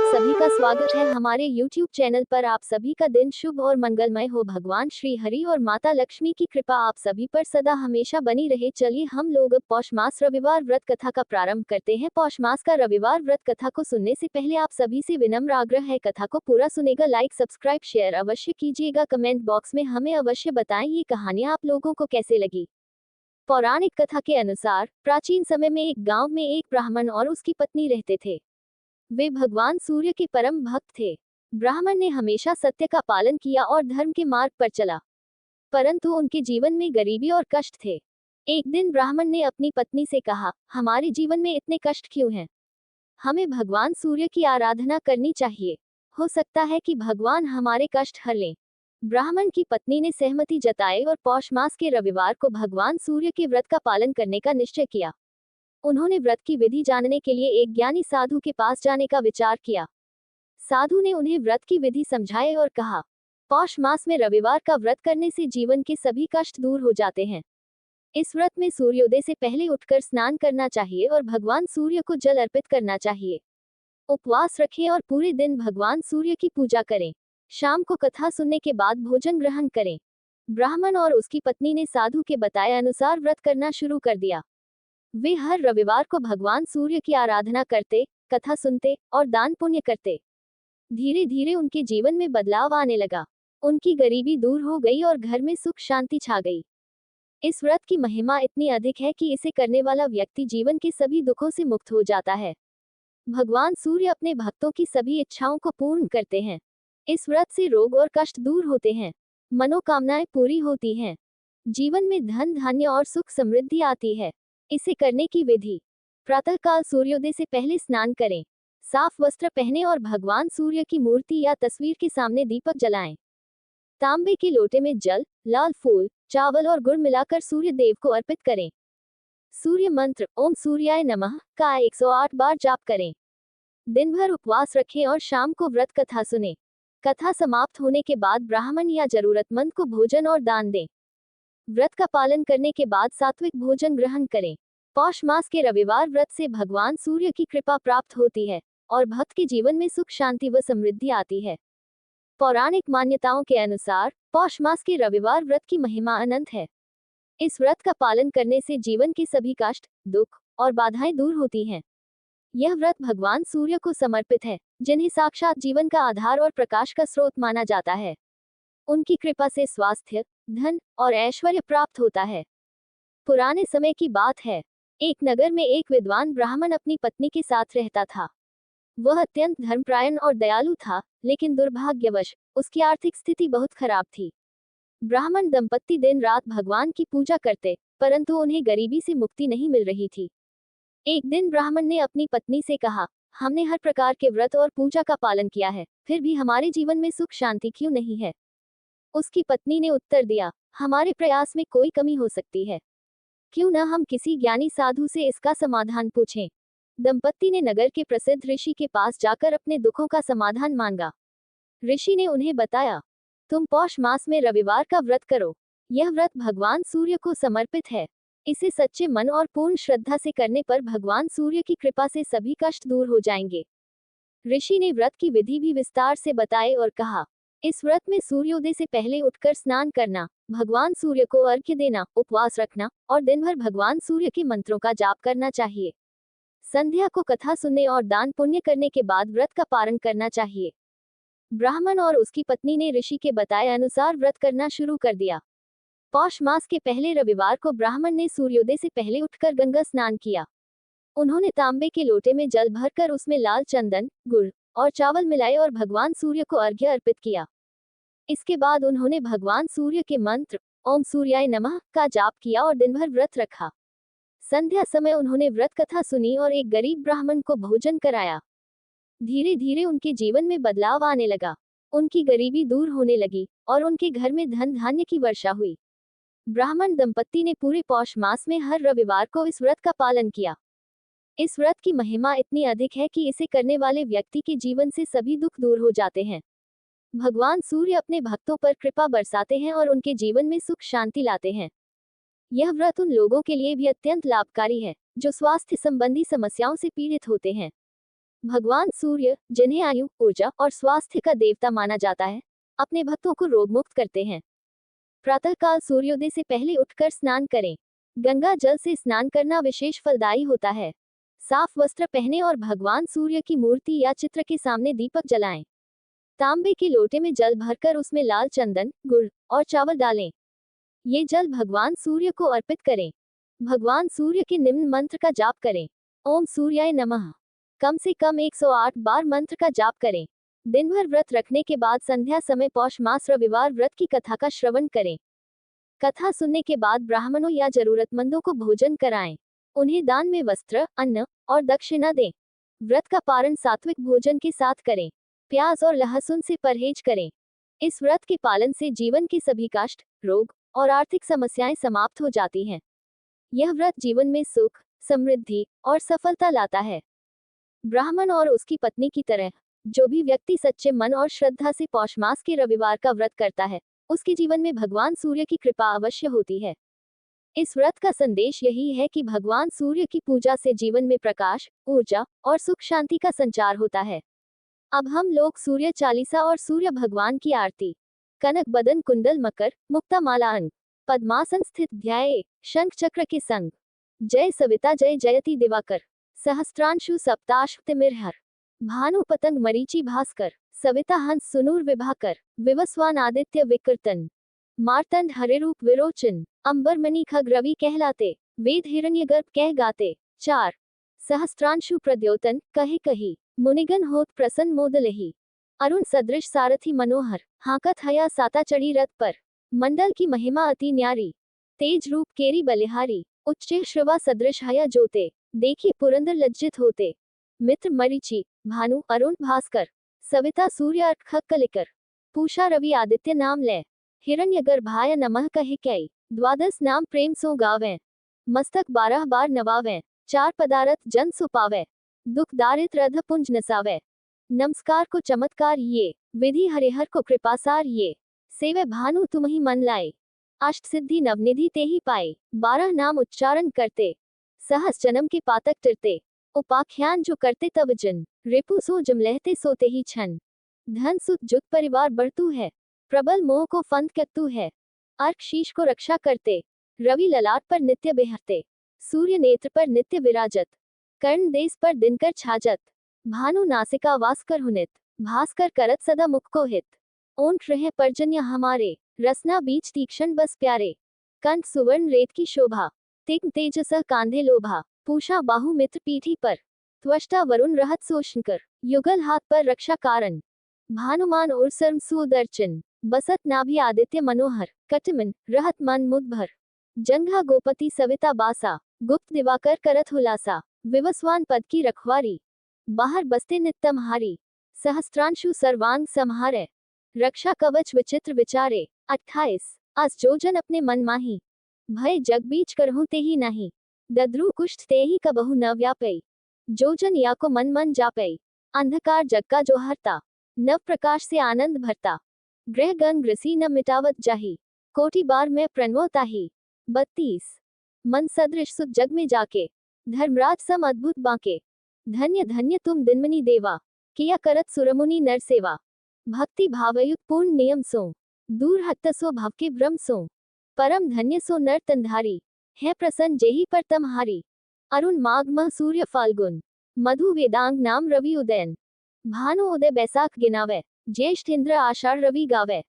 सभी का स्वागत है हमारे YouTube चैनल पर। आप सभी का दिन शुभ और मंगलमय हो। भगवान श्री हरि और माता लक्ष्मी की कृपा आप सभी पर सदा हमेशा बनी रहे। चलिए हम लोग अब पौष मास रविवार व्रत कथा का प्रारंभ करते हैं। पौष मास का रविवार व्रत कथा को सुनने से पहले आप सभी से विनम्र आग्रह है, कथा को पूरा सुनेगा, लाइक सब्सक्राइब शेयर अवश्य कीजिएगा। कमेंट बॉक्स में हमें अवश्य बताएं ये कहानियां आप लोगों को कैसे लगी। पौराणिक कथा के अनुसार प्राचीन समय में एक गांव में एक ब्राह्मण और उसकी पत्नी रहते थे। वे भगवान सूर्य के परम भक्त थे। ब्राह्मण ने हमेशा सत्य का पालन किया और धर्म के मार्ग पर चला, परंतु उनके जीवन में गरीबी और कष्ट थे। एक दिन ब्राह्मण ने अपनी पत्नी से कहा, हमारे जीवन में इतने कष्ट क्यों हैं? हमें भगवान सूर्य की आराधना करनी चाहिए। हो सकता है कि भगवान हमारे कष्ट हर लें। ब्राह्मण की पत्नी ने सहमति जताई और पौष मास के रविवार को भगवान सूर्य के व्रत का पालन करने का निश्चय किया। उन्होंने व्रत की विधि जानने के लिए एक ज्ञानी साधु के पास जाने का विचार किया। साधु ने उन्हें व्रत की विधि समझाई और कहा, पौष मास में रविवार का व्रत करने से जीवन के सभी कष्ट दूर हो जाते हैं। इस व्रत में सूर्योदय से पहले उठकर स्नान करना चाहिए और भगवान सूर्य को जल अर्पित करना चाहिए। उपवास रखें और पूरे दिन भगवान सूर्य की पूजा करें। शाम को कथा सुनने के बाद भोजन ग्रहण करें। ब्राह्मण और उसकी पत्नी ने साधु के बताए अनुसार व्रत करना शुरू कर दिया। वे हर रविवार को भगवान सूर्य की आराधना करते, कथा सुनते और दान पुण्य करते। धीरे धीरे उनके जीवन में बदलाव आने लगा। उनकी गरीबी दूर हो गई और घर में सुख शांति छा गई। इस व्रत की महिमा इतनी अधिक है कि इसे करने वाला व्यक्ति जीवन के सभी दुखों से मुक्त हो जाता है। भगवान सूर्य अपने भक्तों की सभी इच्छाओं को पूर्ण करते हैं। इस व्रत से रोग और कष्ट दूर होते हैं, मनोकामनाएं पूरी होती हैं, जीवन में धन धान्य और सुख समृद्धि आती है। इसे करने की विधि, प्रातःकाल सूर्योदय से पहले स्नान करें, साफ वस्त्र पहने और भगवान सूर्य की मूर्ति या तस्वीर के सामने दीपक जलाएं। तांबे के लोटे में जल, लाल फूल, चावल और गुड़ मिलाकर सूर्य देव को अर्पित करें। सूर्य मंत्र ओम सूर्याय नमः का 108 बार जाप करें। दिन भर उपवास रखें और शाम को व्रत कथा सुनें। कथा समाप्त होने के बाद ब्राह्मण या जरूरतमंद को भोजन और दान दें। व्रत का पालन करने के बाद सात्विक भोजन ग्रहण करें। पौष मास के रविवार व्रत से भगवान सूर्य की कृपा प्राप्त होती है और भक्त के जीवन में सुख शांति व समृद्धि आती है। पौराणिक मान्यताओं के अनुसार पौष मास के रविवार व्रत की महिमा अनंत है। इस व्रत का पालन करने से जीवन के सभी कष्ट, दुख और बाधाएं दूर होती हैं। यह व्रत भगवान सूर्य को समर्पित है, जिन्हें साक्षात जीवन का आधार और प्रकाश का स्रोत माना जाता है। उनकी कृपा से स्वास्थ्य, धन और ऐश्वर्य प्राप्त होता है। पुराने समय की बात है। एक नगर में एक विद्वान ब्राह्मण अपनी पत्नी के साथ रहता था। वह अत्यंत धर्मपरायण और दयालु था, लेकिन दुर्भाग्यवश उसकी आर्थिक स्थिति बहुत खराब थी। ब्राह्मण दंपत्ति दिन रात भगवान की पूजा करते, परंतु उन्हें गरीबी से मुक्ति नहीं मिल रही थी। एक दिन ब्राह्मण ने अपनी पत्नी से कहा, हमने हर प्रकार के व्रत और पूजा का पालन किया है, फिर भी हमारे जीवन में सुख शांति क्यों नहीं है? उसकी पत्नी ने उत्तर दिया, हमारे प्रयास में कोई कमी हो सकती है। क्यों न हम किसी ज्ञानी साधु से इसका समाधान पूछें। दंपत्ति ने नगर के प्रसिद्ध ऋषि के पास जाकर अपने दुखों का समाधान मांगा। ऋषि ने उन्हें बताया, तुम पौष मास में रविवार का व्रत करो। यह व्रत भगवान सूर्य को समर्पित है। इसे सच्चे मन और पूर्ण श्रद्धा से करने पर भगवान सूर्य की कृपा से सभी कष्ट दूर हो जाएंगे। ऋषि ने व्रत की विधि भी विस्तार से बताई और कहा, इस व्रत में सूर्योदय से पहले उठकर स्नान करना, भगवान सूर्य को अर्घ्य देना, उपवास रखना और दिन भर भगवान सूर्य के मंत्रों का जाप करना चाहिए। संध्या को कथा सुनने और दान पुण्य करने के बाद व्रत का पारण करना चाहिए। ब्राह्मण और उसकी पत्नी ने ऋषि के बताए अनुसार व्रत करना शुरू कर दिया। पौष मास के पहले रविवार को ब्राह्मण ने सूर्योदय से पहले उठकर गंगा स्नान किया। उन्होंने तांबे के लोटे में जल भरकर उसमें लाल चंदन, गुड़ और चावल मिलाए और भगवान सूर्य को अर्घ्य अर्पित किया। इसके बाद उन्होंने भगवान सूर्य के मंत्र ओम सूर्याय नमः का जाप किया और दिन भर व्रत रखा। संध्या समय उन्होंने व्रत कथा सुनी और एक गरीब ब्राह्मण को भोजन कराया। धीरे धीरे उनके जीवन में बदलाव आने लगा। उनकी गरीबी दूर होने लगी और उनके घर में धन धान्य की वर्षा हुई। ब्राह्मण दंपत्ति ने पूरे पौष मास में हर रविवार को इस व्रत का पालन किया। इस व्रत की महिमा इतनी अधिक है कि इसे करने वाले व्यक्ति के जीवन से सभी दुख दूर हो जाते हैं। भगवान सूर्य अपने भक्तों पर कृपा बरसाते हैं और उनके जीवन में सुख शांति लाते हैं। यह व्रत उन लोगों के लिए भी अत्यंत लाभकारी है जो स्वास्थ्य संबंधी समस्याओं से पीड़ित होते हैं। भगवान सूर्य, जिन्हें आयु, ऊर्जा और स्वास्थ्य का देवता माना जाता है, अपने भक्तों को रोग मुक्त करते हैं। प्रातःकाल सूर्योदय से पहले उठकर स्नान करें। गंगा जल से स्नान करना विशेष फलदायी होता है। साफ वस्त्र पहने और भगवान सूर्य की मूर्ति या चित्र के सामने दीपक जलाएं। तांबे के लोटे में जल भरकर उसमें लाल चंदन, गुड़ और चावल डालें। ये जल भगवान सूर्य को अर्पित करें। भगवान सूर्य के निम्न मंत्र का जाप करें। ओम सूर्याय नमः। कम से कम 108 बार मंत्र का जाप करें। दिन भर व्रत रखने के बाद संध्या समय पौष मास रविवार व्रत की कथा का श्रवण करें। कथा सुनने के बाद ब्राह्मणों या जरूरतमंदों को भोजन कराएं। उन्हें दान में वस्त्र, अन्न और दक्षिणा दें। व्रत का पारण सात्विक भोजन के साथ करें। प्याज और लहसुन से परहेज करें। इस व्रत के पालन से जीवन के सभी कष्ट, रोग और आर्थिक समस्याएं समाप्त हो जाती हैं। यह व्रत जीवन में सुख, समृद्धि और सफलता लाता है। ब्राह्मण और उसकी पत्नी की तरह जो भी व्यक्ति सच्चे मन और श्रद्धा से पौष मास के रविवार का व्रत करता है, उसके जीवन में भगवान सूर्य की कृपा अवश्य होती है। इस व्रत का संदेश यही है कि भगवान सूर्य की पूजा से जीवन में प्रकाश, ऊर्जा और सुख शांति का संचार होता है। अब हम लोग सूर्य चालीसा और सूर्य भगवान की आरती। कनक बदन कुंडल मकर, मुक्ता माला अंग, पद्मासन स्थित ध्याये, शंख चक्र के संग। जय सविता जय जयति दिवाकर, सहस्त्रांशु सप्ताश्वतिमिरहर। भानु पतंग मरीचि भास्कर, सविता हंस सुनूर विभाकर, विवस्वान आदित्य विकृतन। मार्तंड हरिरूप विरोचन, अंबरमणि खग रवि कहलाते, वेद हिरण्यगर्भ कह गाते। 4 सहस्त्रांशु प्रद्योतन, कहे कही, मुनिगण होत प्रसन्न मोदलही। अरुण सदृश सारथी मनोहर, हाकत हया साता चढ़ी रथ पर। मंडल की महिमा अति न्यारी, तेज रूप केरी बलिहारी। उच्च श्रवा सदृश हया जोते, देखी पुरंदर लज्जित होते। मित्र मरीचि, भानु अरुण भास्कर, सविता सूर्य अर्क खग कलिकर। पूषा रवि आदित्य नाम ले, हिरण्यगर्भाय नमः कहे कई। द्वादश नाम प्रेम सो गावें, मस्तक 12 बार नवावें। 4 पदारथ जन सुपावे, दुख दारिद्र अध पुंज नसावे। नमस्कार को चमत्कार ये, विधि हरिहर को कृपासार ये। सेवे भानु तुम ही मन लाए, अष्ट सिद्धि नवनिधि ते ही पाए। 12 नाम उच्चारण करते, सहस जन्म के पातक टिरते। उपाख्यान जो करते तब जन, रिपु सो जम लहते सोते ही छन। धन सुख जुग परिवार बढ़तू है, प्रबल मोह को फंद कत्तू है। अर्क शीश को रक्षा करते, रवि ललाट पर नित्य बेहरते। सूर्य नेत्र पर नित्य विराजत, कर्ण देश पर दिनकर छाजत। भानु नासिका वास कर हुनित, भास्कर करत सदा मुख को हित। ओंठ रहे पर्जन्य हमारे, रसना बीच तीक्ष्ण बस प्यारे। कंठ सुवर्ण रेत की शोभा, तिग्म तेजस कांधे लोभा। पूषा बाहु मित्र पीठी पर, त्वष्टा वरुण रहत सोशंकर। युगल हाथ पर रक्षा कारण, भानुमान और सर्म सुदर्शन। बसत नाभि आदित्य मनोहर, कटमन रहत मन मुदभर। जंघा गोपति सविता बासा, गुप्त दिवाकर करत हुलासा। विवस्वान पद की रखवारी, बाहर बसते नित्यम हारी। सहस्त्रांशु सर्वांग संहारे, रक्षा कवच विचित्र विचारे। 28 अस जो जन अपने मन माही, भय जग बीच करहु ते ही नहीं। दद्रु कुष्ठ ते ही कबहु न व्यापै, जो जन या को मन मन जापै। अंधकार जग का जो हरता, नव प्रकाश से आनंद भरता। ग्रह गंग ग्रसी न मिटावत जाही, कोटि बार मैं प्रणवो ताही। 32 मन सदृश सुत जग में जाके, धर्मराज सम अद्भुत बांके। धन्य धन्य तुम दिनमणि देवा, किया करत सुरमुनि नर सेवा। भक्ति भावयुक्त पूर्ण नियम सो, दूर हत सो भव के भ्रम सो। परम धन्य सो नर तनधारी, है प्रसन्न जेहि पर तमहारी। अरुण माघ मह सूर्य फाल्गुन, मधु वेदांग नाम रवि उदयन। भानु उदय बैसाख गिनावे, ज्येष्ठ इंद्र आषाढ़ रवि गावे।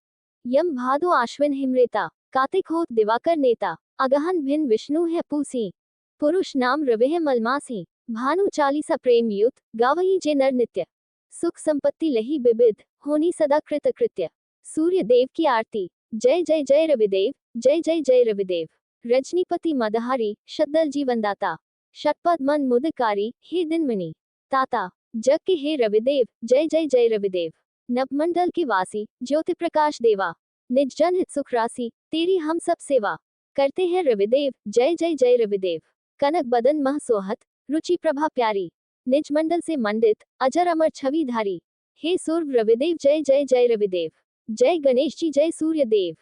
यम भादो आश्विन हिमरेता, कार्तिक होत दिवाकर नेता। अगहन भिन्न विष्णु है पूसी, पुरुष नाम रवि है मलमासी। भानु चालीसा प्रेम युत, गावही जे नर नित्य। सुख संपत्ति लही बिबिध, होनी सदा कृत कृत्य। सूर्य देव की आरती, जय जय जय रविदेव, जय जय जय रविदेव। रजनीपति मदहारी, शद्दल जीवनदाता। षटपद मन मुदकारी, हे दिनमणि ताता। जग के हे रविदेव, जय जय जय रविदेव। नवमंडल के वासी, ज्योति प्रकाश देवा। निज जन हित सुख राशि, तेरी हम सब सेवा। करते हैं रविदेव, जय जय जय रविदेव। कनक बदन मह सोहत, रुचि प्रभा प्यारी। निज मंडल से मंडित, अजर अमर छवि धारी। हे सूर्य रविदेव, जय जय जय रविदेव। जय गणेश जी, जय सूर्य देव।